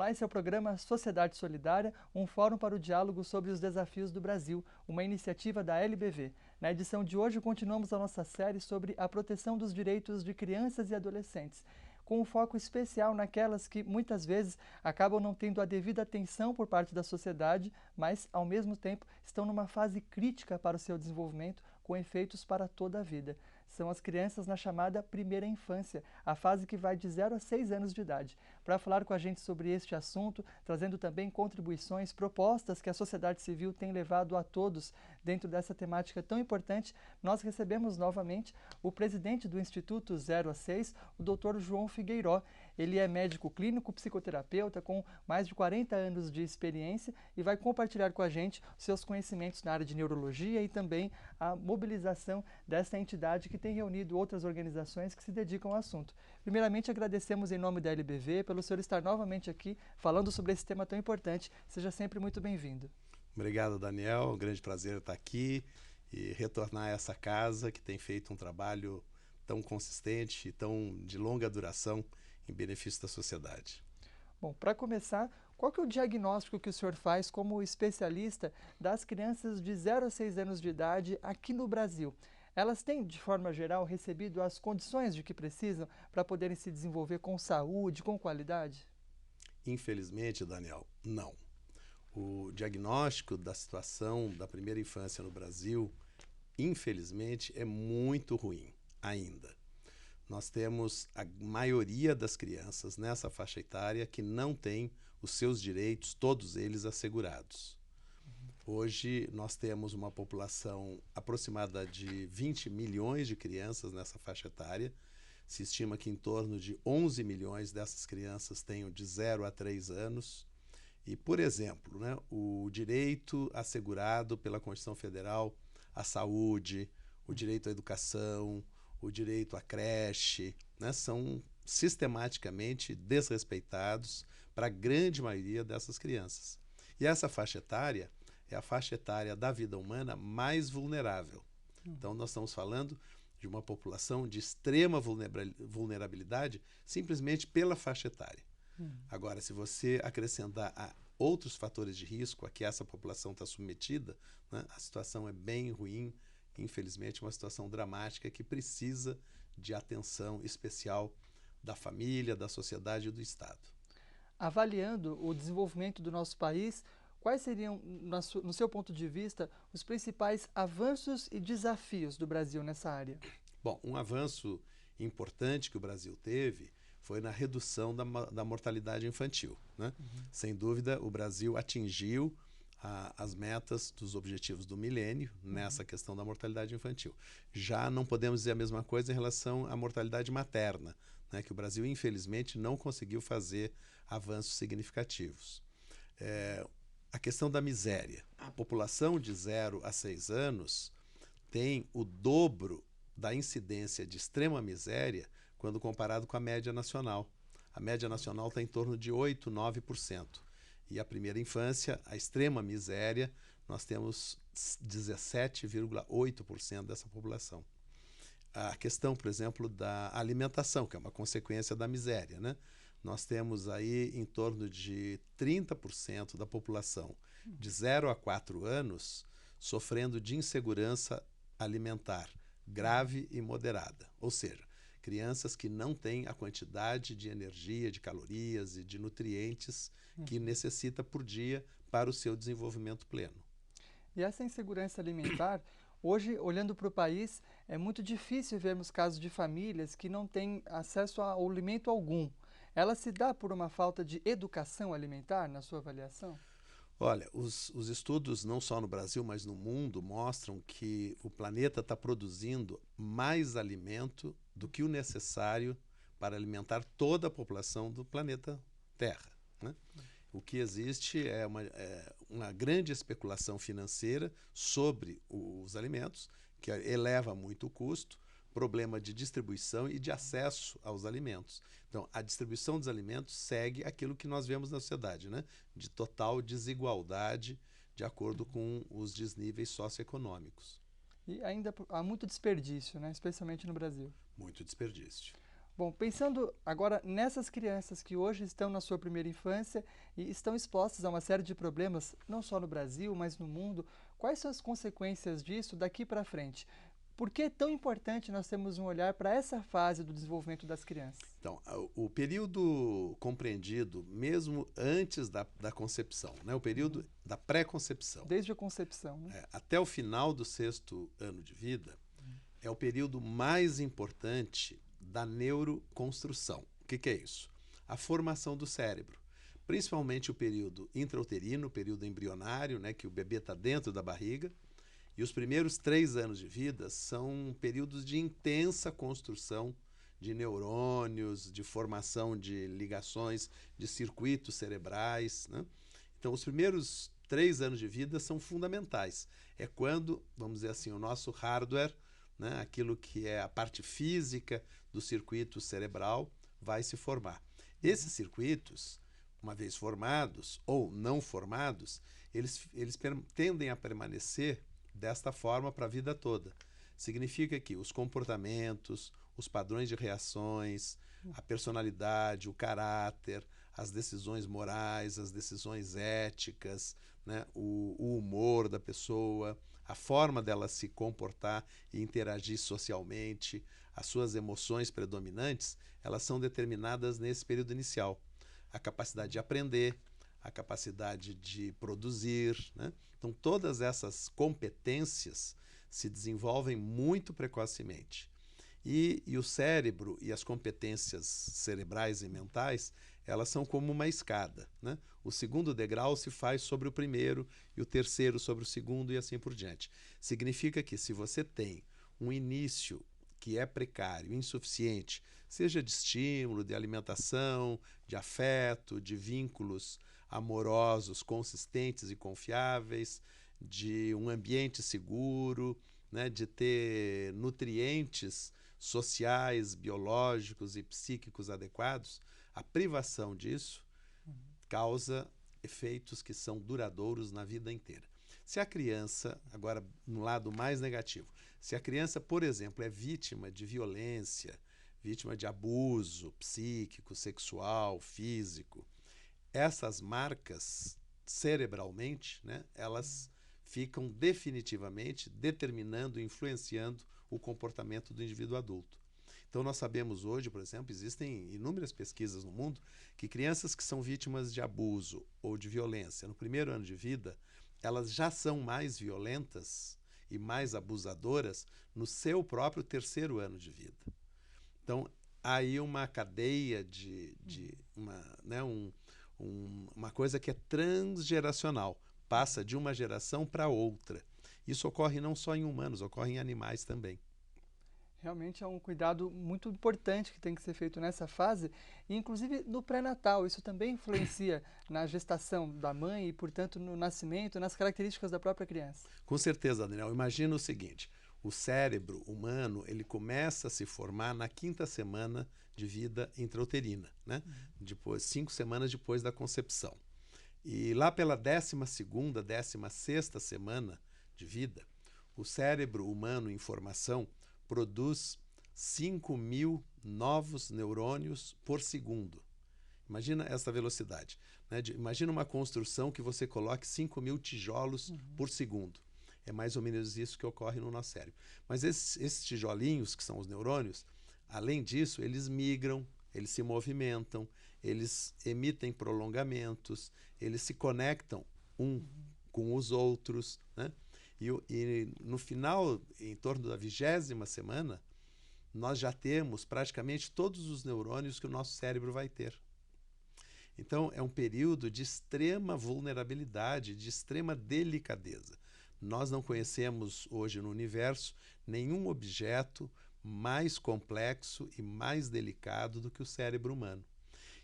Olá, esse é o programa Sociedade Solidária, um fórum para o diálogo sobre os desafios do Brasil, uma iniciativa da LBV. Na edição de hoje, continuamos a nossa série sobre a proteção dos direitos de crianças e adolescentes, com um foco especial naquelas que, muitas vezes, acabam não tendo a devida atenção por parte da sociedade, mas, ao mesmo tempo, estão numa fase crítica para o seu desenvolvimento, com efeitos para toda a vida. São as crianças na chamada primeira infância, a fase que vai de 0 a 6 anos de idade. Para falar com a gente sobre este assunto, trazendo também contribuições, propostas que a sociedade civil tem levado a todos dentro dessa temática tão importante, nós recebemos novamente o presidente do Instituto 0 a 6, o Dr. João Figueiró. Ele é médico clínico, psicoterapeuta, com mais de 40 anos de experiência e vai compartilhar com a gente seus conhecimentos na área de neurologia e também a mobilização dessa entidade que tem reunido outras organizações que se dedicam ao assunto. Primeiramente, agradecemos em nome da LBV pelo senhor estar novamente aqui falando sobre esse tema tão importante. Seja sempre muito bem-vindo. Obrigado, Daniel. Um grande prazer estar aqui e retornar a essa casa que tem feito um trabalho tão consistente e tão de longa duração em benefício da sociedade. Bom, para começar, qual que é o diagnóstico que o senhor faz como especialista das crianças de 0 a 6 anos de idade aqui no Brasil? Elas têm, de forma geral, recebido as condições de que precisam para poderem se desenvolver com saúde, com qualidade? Infelizmente, Daniel, não. O diagnóstico da situação da primeira infância no Brasil, infelizmente, é muito ruim ainda. Nós temos a maioria das crianças nessa faixa etária que não tem os seus direitos, todos eles assegurados. Hoje nós temos uma população aproximada de 20 milhões de crianças nessa faixa etária. Se estima que em torno de 11 milhões dessas crianças tenham de 0 a 3 anos. E, por exemplo, o direito assegurado pela Constituição Federal à saúde, o direito à educação, o direito à creche, são sistematicamente desrespeitados para a grande maioria dessas crianças. E essa faixa etária é a faixa etária da vida humana mais vulnerável. Então, nós estamos falando de uma população de extrema vulnerabilidade simplesmente pela faixa etária. Agora, se você acrescentar a outros fatores de risco a que essa população está submetida, a situação é bem ruim, infelizmente uma situação dramática que precisa de atenção especial da família, da sociedade e do Estado. Avaliando o desenvolvimento do nosso país, quais seriam, no seu ponto de vista, os principais avanços e desafios do Brasil nessa área? Bom, um avanço importante que o Brasil teve foi na redução da mortalidade infantil. Sem dúvida, o Brasil atingiu as metas dos objetivos do milênio nessa questão da mortalidade infantil. Já não podemos dizer a mesma coisa em relação à mortalidade materna, que o Brasil, infelizmente, não conseguiu fazer avanços significativos. A questão da miséria. A população de 0 a 6 anos tem o dobro da incidência de extrema miséria quando comparado com a média nacional. A média nacional está em torno de 8, 9%. E a primeira infância, a extrema miséria, nós temos 17,8% dessa população. A questão, por exemplo, da alimentação, que é uma consequência da miséria, Nós temos aí em torno de 30% da população de 0 a 4 anos sofrendo de insegurança alimentar grave e moderada. Ou seja, crianças que não têm a quantidade de energia, de calorias e de nutrientes que necessita por dia para o seu desenvolvimento pleno. E essa insegurança alimentar, hoje, olhando para o país, é muito difícil vermos casos de famílias que não têm acesso a alimento algum. Ela se dá por uma falta de educação alimentar, na sua avaliação? Olha, os estudos, não só no Brasil, mas no mundo, mostram que o planeta está produzindo mais alimento do que o necessário para alimentar toda a população do planeta Terra. O que existe é uma grande especulação financeira sobre os alimentos, que eleva muito o custo, problema de distribuição e de acesso aos alimentos. Então, a distribuição dos alimentos segue aquilo que nós vemos na sociedade, de total desigualdade de acordo com os desníveis socioeconômicos. E ainda há muito desperdício, especialmente no Brasil. Muito desperdício. Bom, pensando agora nessas crianças que hoje estão na sua primeira infância e estão expostas a uma série de problemas, não só no Brasil, mas no mundo, quais são as consequências disso daqui para frente? Por que é tão importante nós termos um olhar para essa fase do desenvolvimento das crianças? Então, o período compreendido mesmo antes da concepção, né? O período da pré-concepção, Desde a concepção, né? até o final do 6º ano de vida, é o período mais importante da neuroconstrução. O que é isso? A formação do cérebro. Principalmente o período intrauterino, o período embrionário, né, que o bebê está dentro da barriga. E os primeiros 3 anos de vida são períodos de intensa construção de neurônios, de formação de ligações, de circuitos cerebrais, né? Então, os primeiros 3 anos de vida são fundamentais. É quando, vamos dizer assim, o nosso hardware, né, aquilo que é a parte física do circuito cerebral, vai se formar. Esses circuitos, uma vez formados ou não formados, eles tendem a permanecer desta forma para a vida toda. Significa que os comportamentos, os padrões de reações, a personalidade, o caráter, as decisões morais, as decisões éticas, né, o humor da pessoa, a forma dela se comportar e interagir socialmente, as suas emoções predominantes, elas são determinadas nesse período inicial. A capacidade de aprender, a capacidade de produzir, né? Então, todas essas competências se desenvolvem muito precocemente. E o cérebro e as competências cerebrais e mentais, elas são como uma escada, né? O segundo degrau se faz sobre o primeiro e o terceiro sobre o segundo e assim por diante. Significa que se você tem um início que é precário, insuficiente, seja de estímulo, de alimentação, de afeto, de vínculos amorosos, consistentes e confiáveis, de um ambiente seguro, né, de ter nutrientes sociais, biológicos e psíquicos adequados, a privação disso causa efeitos que são duradouros na vida inteira. Se a criança, agora no lado mais negativo, se a criança, por exemplo, é vítima de violência, vítima de abuso psíquico, sexual, físico, essas marcas cerebralmente, né, elas ficam definitivamente determinando, influenciando o comportamento do indivíduo adulto. Então nós sabemos hoje, por exemplo, existem inúmeras pesquisas no mundo que crianças que são vítimas de abuso ou de violência no primeiro ano de vida, elas já são mais violentas e mais abusadoras no seu próprio terceiro ano de vida. Então, há aí uma cadeia uma coisa que é transgeracional, passa de uma geração para outra. Isso ocorre não só em humanos, ocorre em animais também. Realmente é um cuidado muito importante que tem que ser feito nessa fase, e inclusive no pré-natal. Isso também influencia na gestação da mãe e, portanto, no nascimento, nas características da própria criança. Com certeza, Daniel. Imagina o seguinte, o cérebro humano ele começa a se formar na 5ª semana de vida intrauterina, né? Depois, 5 semanas depois da concepção. E lá pela 12ª, 16ª semana de vida, o cérebro humano em formação produz 5.000 novos neurônios por segundo. Imagina essa velocidade, né? Imagina uma construção que você coloque 5.000 tijolos por segundo. É mais ou menos isso que ocorre no nosso cérebro. Mas esses tijolinhos, que são os neurônios, além disso, eles migram, eles se movimentam, eles emitem prolongamentos, eles se conectam com os outros, né? E no final, em torno da 20ª semana, nós já temos praticamente todos os neurônios que o nosso cérebro vai ter. Então, é um período de extrema vulnerabilidade, de extrema delicadeza. Nós não conhecemos hoje no universo nenhum objeto mais complexo e mais delicado do que o cérebro humano.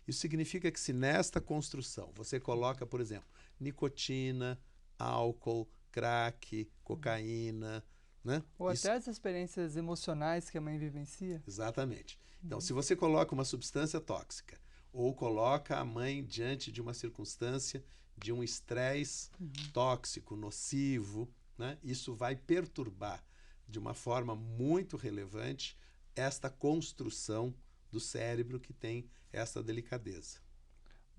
Isso significa que se nesta construção você coloca, por exemplo, nicotina, álcool, crack, cocaína, né? Ou até as experiências emocionais que a mãe vivencia. Exatamente. Então, se você coloca uma substância tóxica ou coloca a mãe diante de uma circunstância de um estresse tóxico, nocivo, né? Isso vai perturbar de uma forma muito relevante esta construção do cérebro que tem essa delicadeza.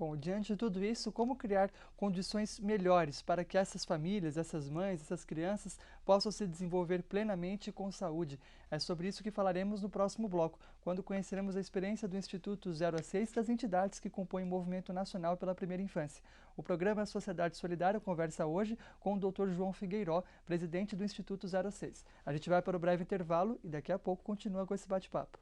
Bom, diante de tudo isso, como criar condições melhores para que essas famílias, essas mães, essas crianças possam se desenvolver plenamente e com saúde? É sobre isso que falaremos no próximo bloco, quando conheceremos a experiência do Instituto 0 a 6 das entidades que compõem o Movimento Nacional pela Primeira Infância. O programa Sociedade Solidária conversa hoje com o Dr. João Figueiró, presidente do Instituto 0 a 6. A gente vai para o breve intervalo e daqui a pouco continua com esse bate-papo.